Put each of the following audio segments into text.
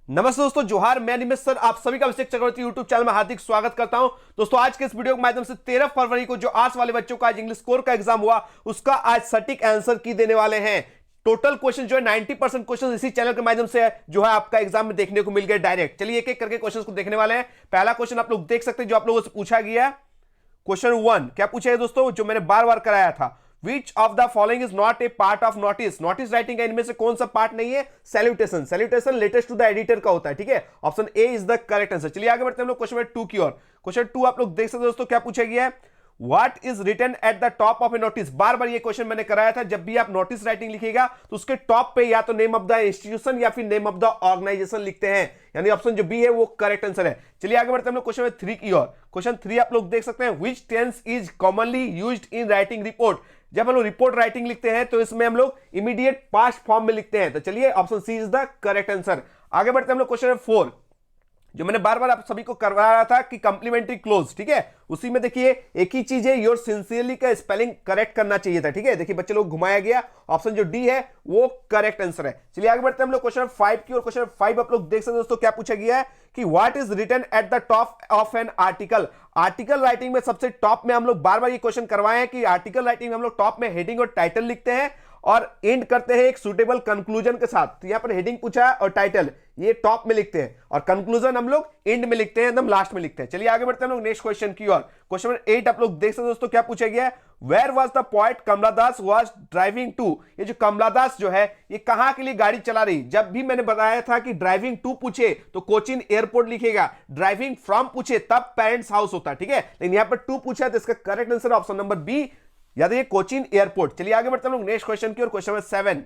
नमस्ते दोस्तों, जोहार। मैं निमित सर आप सभी का अभिषेक चक्रवर्ती यूट्यूब चैनल में हार्दिक स्वागत करता हूं। दोस्तों, आज के इस वीडियो के माध्यम से 13 फरवरी को जो आर्ट्स वाले बच्चों का आज इंग्लिश कोर का एग्जाम हुआ, उसका आज सटीक आंसर की देने वाले हैं। टोटल क्वेश्चन जो है 90% क्वेश्चन इसी चैनल के माध्यम से जो है आपका एग्जाम में देखने को मिल गए डायरेक्ट। चलिए एक एक करके क्वेश्चन को देखने वाले हैं। पहला क्वेश्चन आप लोग देख सकते हैं जो आप लोगों से पूछा गया। क्वेश्चन 1 क्या पूछा है दोस्तों, जो मैंने बार बार कराया था। Which of the following is not a part of notice? Notice writing का इनमें से कौन सा पार्ट नहीं है? Salutation. Salutation letters to the editor का होता है, ठीक है। Option A is the correct answer. चलिए आगे बढ़ते हैं हम लोग क्वेश्चन 2 की ओर। क्वेश्चन 2 आप लोग देख सकते हैं दोस्तों, क्या पूछा गया है। What is written at the top of a notice? बार बार ये क्वेश्चन मैंने कराया था। जब भी आप नोटिस राइटिंग लिखिएगा तो उसके टॉप पे या तो नेम ऑफ द इंस्टीट्यूशन या फिर नेम ऑफ द ऑर्गेनाइजेशन लिखते हैं, यानी ऑप्शन जो बी है वो करेक्ट आंसर है। चलिए आगे बढ़ते हैं हम लोग क्वेश्चन 3 की ओर। क्वेश्चन 3 आप लोग देख सकते हैं, which tense is commonly used in writing report. जब हम लोग रिपोर्ट राइटिंग लिखते हैं तो इसमें हम लोग इमीडिएट पास्ट फॉर्म में लिखते हैं। तो चलिए option C is the correct answer. आगे बढ़ते हैं हम लोग क्वेश्चन 4, जो मैंने बार बार आप सभी को करवा रहा था कि कंप्लीमेंट्री क्लोज, ठीक है। उसी में देखिए एक ही चीज है, योर सिंसियरली का स्पेलिंग करेक्ट करना चाहिए था, ठीक है। देखिए बच्चे लोग घुमाया गया, ऑप्शन जो डी है वो करेक्ट आंसर है। चलिए आगे बढ़ते हैं हम लोग क्वेश्चन 5 की। और क्वेश्चन 5 आप लोग देख सकते हैं दोस्तों, क्या पूछा गया है कि what is written at the top of an article. Article writing में सबसे टॉप में हम लोग बार बार ये क्वेश्चन करवाए हैं कि आर्टिकल राइटिंग में हम लोग टॉप में हेडिंग और टाइटल लिखते हैं और एंड करते हैं एक सुटेबल कंक्लूजन के साथ। तो यहां पर हेडिंग पूछा है और टाइटल ये टॉप में लिखते हैं और कंक्लूजन हम लोग एंड में लिखते हैं, एकदम लास्ट में लिखते हैं। चलिए आगे बढ़ते हैं हम लोग नेक्स्ट क्वेश्चन की ओर। क्वेश्चन 8 आप लोग देख सकते हैं दोस्तों, क्या पूछा गया है। Where was the poet कमलादास was driving to. ये जो कमलादास जो है ये कहां के लिए गाड़ी चला रही। जब भी मैंने बताया था कि ड्राइविंग टू पूछे तो कोचिन एयरपोर्ट लिखेगा, ड्राइविंग फ्रॉम पूछे तब पेरेंट्स हाउस होता है, ठीक है। लेकिन यहां पर टू पूछा तो इसका correct answer option number B, याद है कोचिन एयरपोर्ट। चलिए आगे बढ़ते हैं हम लोग नेक्स्ट क्वेश्चन की ओर। Question number 7,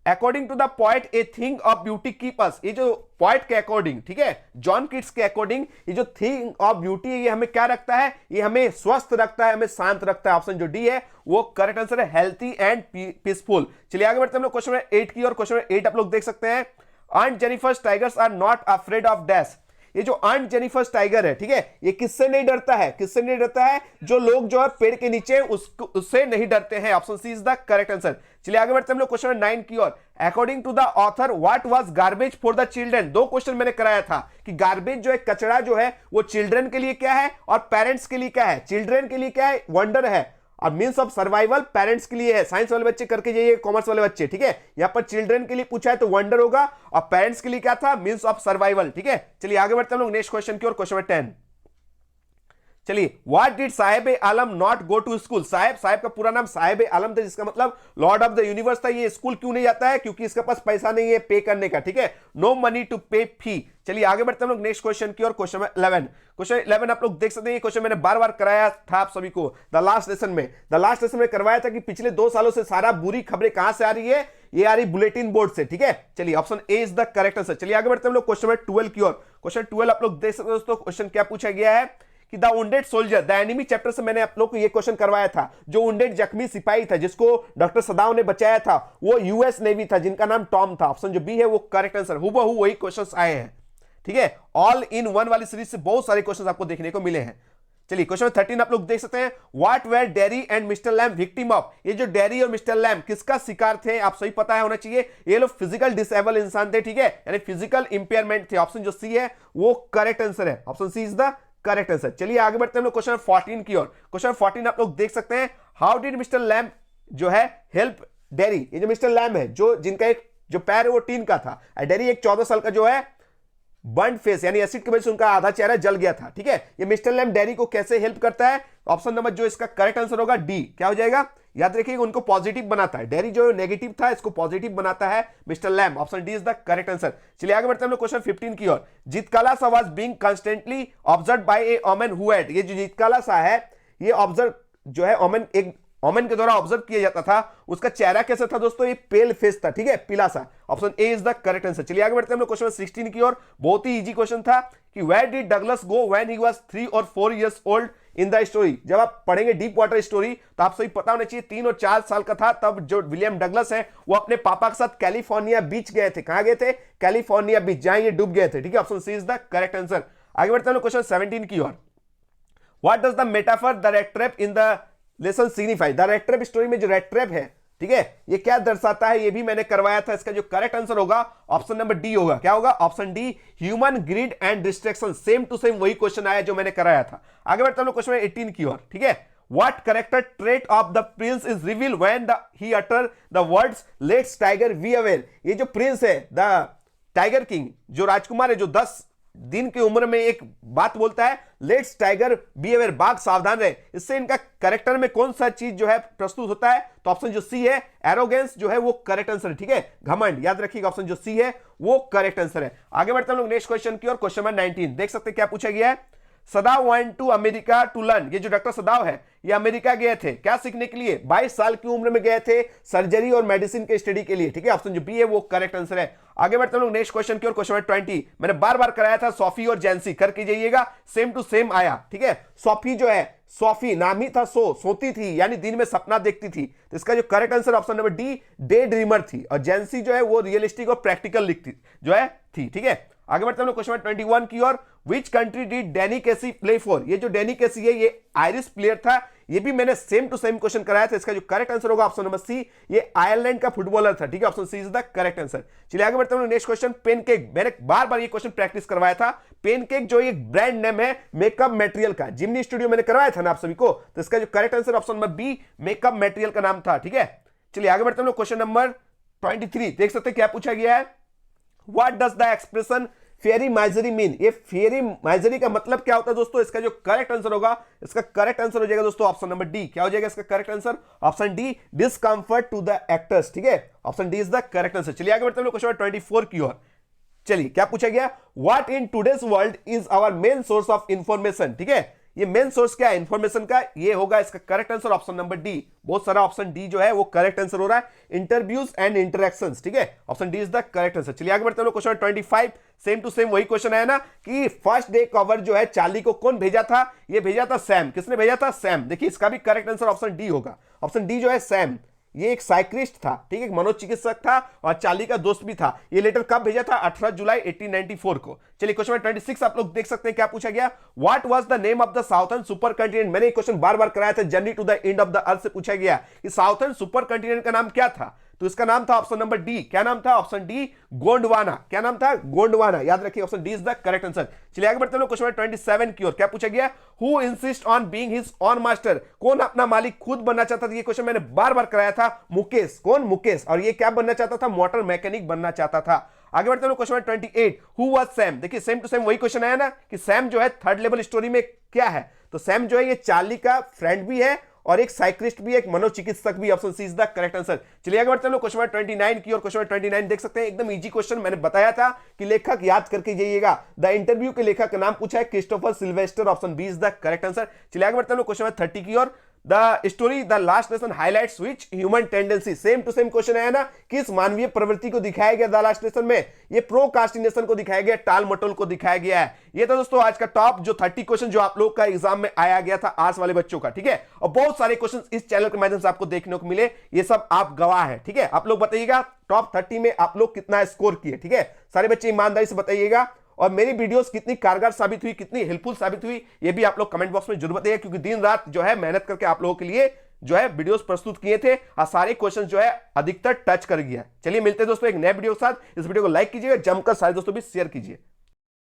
according to the poet a thing of beauty keeps us. ये जो पोएट के अकॉर्डिंग, ठीक है, जॉन किट्स के अकॉर्डिंग, ये जो थिंग ऑफ ब्यूटी है ये हमें क्या रखता है, ये हमें स्वस्थ रखता है, हमें शांत रखता है। ऑप्शन जो डी है वो करेक्ट आंसर है, हेल्थी एंड पीसफुल। चलिए आगे बढ़ते हैं हम लोग क्वेश्चन नंबर 8 की और क्वेश्चन नंबर 8 आप लोग देख सकते हैं, aunt Jennifer's tigers are not afraid of dash. ये जो आंट जेनिफर्स टाइगर है, ठीक है, ये किससे नहीं डरता है, किससे नहीं डरता है, जो लोग जो है पेड़ के नीचे उससे नहीं डरते हैं। Option C is the correct answer. चलिए आगे बढ़ते हैं हम लोग क्वेश्चन 9 की ओर। According to the author what was garbage for the children. दो क्वेश्चन मैंने कराया था कि गार्बेज जो है, कचरा जो है, वो चिल्ड्रन के लिए क्या है और पेरेंट्स के लिए क्या है। चिल्ड्रन के लिए क्या है, वंडर है, और मीन्स ऑफ सर्वाइवल पेरेंट्स के लिए है। साइंस वाले बच्चे करके जाइए, कॉमर्स वाले बच्चे, ठीक है। यहां पर चिल्ड्रन के लिए पूछा है तो वंडर होगा, और पेरेंट्स के लिए क्या था, मीन्स ऑफ सर्वाइवल, ठीक है। चलिए आगे बढ़ते हैं हम लोग नेक्स्ट क्वेश्चन की ओर। क्वेश्चन नंबर 10, चलिए what did Sahib Alam not go to school. Sahib का पूरा नाम साहिब आलम था, जिसका मतलब लॉर्ड ऑफ द यूनिवर्स था। ये स्कूल क्यों नहीं जाता है, क्योंकि इसके पास पैसा नहीं है पे करने का, ठीक है, नो मनी टू पे फी। चलिए आगे बढ़ते हैं हम लोग नेक्स्ट क्वेश्चन की ओर। क्वेश्चन 11, क्वेश्चन 11 आप लोग देख सकते हैं, ये क्वेश्चन मैंने बार बार कराया था आप सभी को द लास्ट लेसन में करवाया था कि पिछले 2 सालों से सारा बुरी खबरें कहां से आ रही है, ये आ रही बुलेटिन बोर्ड से, ठीक है। चलिए option A is the correct answer. चलिए आगे बढ़ते हैं हम लोग क्वेश्चन नंबर 12 की ओर। क्वेश्चन 12 आप लोग देख सकते हैं दोस्तों, क्वेश्चन क्या पूछा गया है कि the wounded soldier, the enemy chapter से मैंने आप लोग को ये क्वेश्चन करवाया था। जो वुंडेड जख्मी सिपाही था जिसको डॉक्टर सदाव ने बचाया था, वो यूएस नेवी था जिनका नाम टॉम था। ऑप्शन जो बी है वो करेक्ट आंसर। हूबहू वही क्वेश्चंस आए हैं, ठीक है। ऑल इन वन वाली सीरीज से बहुत सारे क्वेश्चंस आपको देखने को मिले हैं। चलिए क्वेश्चन 13 आप लोग देख सकते हैं, what were Derry and Mr Lamb victim of. ये जो डेरी और मिस्टर लैम किसका शिकार थे, आप सही पता है होना चाहिए। ये लोग फिजिकल डिसेबल इंसान थे, ठीक है, यानी फिजिकल इंपेयरमेंट थे। ऑप्शन जो सी है वो करेक्ट आंसर है, option C is the correct answer. चलिए आगे बढ़ते हैं हम लोग क्वेश्चन 14 की ओर। क्वेश्चन 14 आप लोग देख सकते हैं, हाउ डिड मिस्टर लैम जो है हेल्प डेरी। ये जो मिस्टर लैम है, जो जिनका एक जो पैर है वो टीन का था, डेरी एक 14 साल का जो है बर्न फेस, यानी एसिड की वजह से उनका आधा चेहरा जल गया था, ठीक है। ये मिस्टर लैम डेरी को कैसे हेल्प करता है, ऑप्शन नंबर जो इसका करेक्ट आंसर होगा डी, क्या हो जाएगा, याद रखिएगा, उनको पॉजिटिव बनाता है। डेरी जो नेगेटिव था इसको पॉजिटिव बनाता है Mr Lamb. Option D is the correct answer. चलिए आगे बढ़ते हैं हम लोग क्वेश्चन 15 की ओर। Zitkala Sa was being constantly observed by a woman who had. ये जो जीतकाला सा है ये ऑब्जर्व जो है ओमेन, एक ओमेन के द्वारा ऑब्जर्व किया जाता था। उसका चेहरा कैसा था दोस्तों, ये पेल फेस था, ठीक है, पीला सा। Option A is the correct answer. चलिए आगे बढ़ते हैं हम लोग क्वेश्चन 16 की ओर। बहुत ही इजी क्वेश्चन था कि where did Douglas go when he was 3 और 4 years old in the story. जब आप पढ़ेंगे डीप वाटर स्टोरी तो आप सभी पता होना चाहिए 3 और 4 साल का था तब जो विलियम डगलस है वो अपने पापा के साथ कैलिफोर्निया बीच गए थे। कहां गए थे, कैलिफोर्निया बीच, जहां ये डूब गए थे, ठीक है। Option C is the correct answer. आगे बढ़ते हैं क्वेश्चन 17 की ओर। What does the metaphor the rat trap in the lesson signify. The rat trap story में जो रैट ट्रैप है ठीक है, ये क्या दर्शाता है, ये भी मैंने करवाया था। इसका जो करेक्ट आंसर होगा ऑप्शन नंबर डी होगा। क्या होगा? Option D, human greed and distraction. Same to same वही क्वेश्चन आया जो मैंने कराया था। आगे बढ़ते हैं क्वेश्चन 18 की ओर। ठीक है, What character trait of the prince is revealed when he utter the words "Let's tiger be aware"? ये जो प्रिंस है, द टाइगर किंग, जो राजकुमार है, जो 10 दिन की उम्र में एक बात बोलता है, लेट्स टाइगर बी अवेयर, बाघ सावधान रहे, इससे इनका कैरेक्टर में कौन सा चीज जो है प्रस्तुत होता है? तो ऑप्शन जो सी है, एरोगेंस, जो है वो करेक्ट आंसर है। ठीक है, घमंड, याद रखिएगा, ऑप्शन जो सी है वो करेक्ट आंसर है। आगे बढ़ते हैं लोग नेक्स्ट क्वेश्चन की ओर। क्वेश्चन नंबर 19 देख सकते हैं क्या पूछा गया है। Sadao went to America to learn. ये जो डॉक्टर सदाव है ये अमेरिका गए थे क्या सीखने के लिए? 22 साल की उम्र में गए थे सर्जरी और मेडिसिन के स्टडी के लिए। ठीक है, ऑप्शन जो बी है वो करेक्ट आंसर है। आगे बढ़ते हैं लोग नेक्स्ट क्वेश्चन की ओर। क्वेश्चन नंबर 20 मैंने बार बार कराया था, सोफी और जेंसी, करके जाइएगा, सेम टू सेम आया। ठीक है, सोफी जो है, सोफी नाम ही था, सोती थी, यानी दिन में सपना देखती थी, तो इसका जो correct answer option number D, day dreamer थी। और जेंसी जो है वो रियलिस्टिक और प्रैक्टिकल लिखती जो है थी। ठीक है, आगे बढ़ते हैं लोग क्वेश्चन नंबर 21 की ओर। Which country did Danny Casey play for? ये जो डैनी कैसी है ये आयरिश प्लेयर था, ये भी मैंने सेम टू सेम क्वेश्चन कराया था। इसका जो करेक्ट आंसर होगा ऑप्शन नंबर सी, ये आयरलैंड का फुटबॉलर था। ठीक है, option C is the correct answer. चलिए आगे बढ़ते हैं नेक्स्ट क्वेश्चन। पेनकेक, मैंने बार बार ये क्वेश्चन प्रैक्टिस करवाया था। पेनकेक जो एक ब्रांड नेम है मेकअप मटेरियल का, जिमनी स्टूडियो मैंने करवाया था ना आप सभी को, तो इसका जो correct answer option number B, makeup material का नाम था। ठीक है, चलिए आगे बढ़ते हैं क्वेश्चन नंबर 23 देख सकते हैं क्या पूछा गया है। What does the expression fairy misery mean? ये फेरी माइजरी का मतलब क्या होता है दोस्तों? इसका जो करेक्ट आंसर होगा, इसका करेक्ट आंसर हो जाएगा दोस्तों ऑप्शन नंबर डी। क्या हो जाएगा इसका correct answer? Option D, discomfort to the actors. ठीक है, option D is the correct answer. चलिए आगे बढ़ते हैं क्वेश्चन 24 की ओर। चलिए क्या पूछा गया? What in today's world is our main source of information? ठीक है, ये मेन सोर्स क्या है इंफॉर्मेशन का? ये होगा इसका correct answer option number D. बहुत सारा ऑप्शन डी जो है वो करेक्ट आंसर हो रहा है, इंटरव्यूज एंड इंटरेक्शंस। ठीक है, option D is the correct answer. चलिए आगे बढ़ते हैं क्वेश्चन 25। सेम टू सेम वही क्वेश्चन है ना कि फर्स्ट डे कवर जो है चार्ली को कौन भेजा था? ये भेजा था सैम। किसने भेजा था? सैम। देखिए इसका भी करेक्ट आंसर ऑप्शन डी होगा। ऑप्शन डी जो है सैम, ये एक साइक्लिस्ट था, ठीक है, एक मनोचिकित्सक था और चार्ली का दोस्त भी था। ये लेटर कब भेजा था? 18 जुलाई 1894 को। चलिए क्वेश्चन 26 आप लोग देख सकते हैं क्या पूछा गया। What was the name of the southern super continent? मैंने क्वेश्चन बार बार कराया था, journey to the end of the earth से पूछा गया कि साउथर्न सुपर कंटिनेंट का नाम क्या था? तो इसका नाम था ऑप्शन नंबर डी। क्या नाम था? Option D, Gondwana. क्या नाम था? गोंडवाना। याद रखिए option D is the correct answer. चलिए आगे बढ़ते हैं क्वेश्चन 27 की ओर। क्या पूछा गया? Who insist on being his own master? कौन अपना मालिक खुद बनना चाहता था? ये क्वेश्चन मैंने बार बार कराया था। मुकेश। कौन? मुकेश। और ये क्या बनना चाहता था? मोटर मैकेनिक बनना चाहता था। आगे बढ़ते हैं क्वेश्चन 28। Who was Sam? देखिए सेम टू सेम वही क्वेश्चन आया ना कि सैम जो है थर्ड लेवल स्टोरी में क्या है? तो सैम जो है ये चार्ली का फ्रेंड भी है और एक साइक्लिस्ट भी, एक मनोचिकित्सक भी। Option C is the correct answer. चलिए आगे बढ़ते हैं क्वेश्चन 29 की और क्वेश्चन 29 देख सकते हैं, एकदम इजी क्वेश्चन। मैंने बताया था कि लेखक याद करके जाइएगा। द इंटरव्यू के लेखक का नाम पूछा है Christopher Sylvester. Option B is the correct answer. चलिए आगे बढ़ते हैं क्वेश्चन 30 की और। The story the last nation highlights which human tendency? Same to same question है ना, किस मानवीय प्रवृत्ति को दिखाया गया द लास्ट नेशन में? ये प्रोकास्टिनेशन को दिखाया गया, टाल मटोल को दिखाया गया है। ये तो दोस्तों आज का टॉप जो 30 क्वेश्चन जो आप लोग का एग्जाम में आया गया था आर्ट्स वाले बच्चों का। ठीक है, और बहुत सारे क्वेश्चन इस चैनल के माध्यम से आपको देखने को मिले, ये सब आप गवाह है। ठीक है, आप लोग बताइएगा टॉप 30 में आप लोग कितना स्कोर किए। ठीक है, सारे बच्चे ईमानदारी से बताइएगा। और मेरी वीडियोस कितनी कारगर साबित हुई, कितनी हेल्पफुल साबित हुई, ये भी आप लोग कमेंट बॉक्स में जरूर बताइए, क्योंकि दिन रात जो है मेहनत करके आप लोगों के लिए जो है वीडियोस प्रस्तुत किए थे और सारे क्वेश्चन जो है अधिकतर टच कर गया। चलिए मिलते हैं दोस्तों एक नए वीडियो के साथ। इस वीडियो को लाइक कीजिएगा, जमकर सारे दोस्तों भी शेयर कीजिए।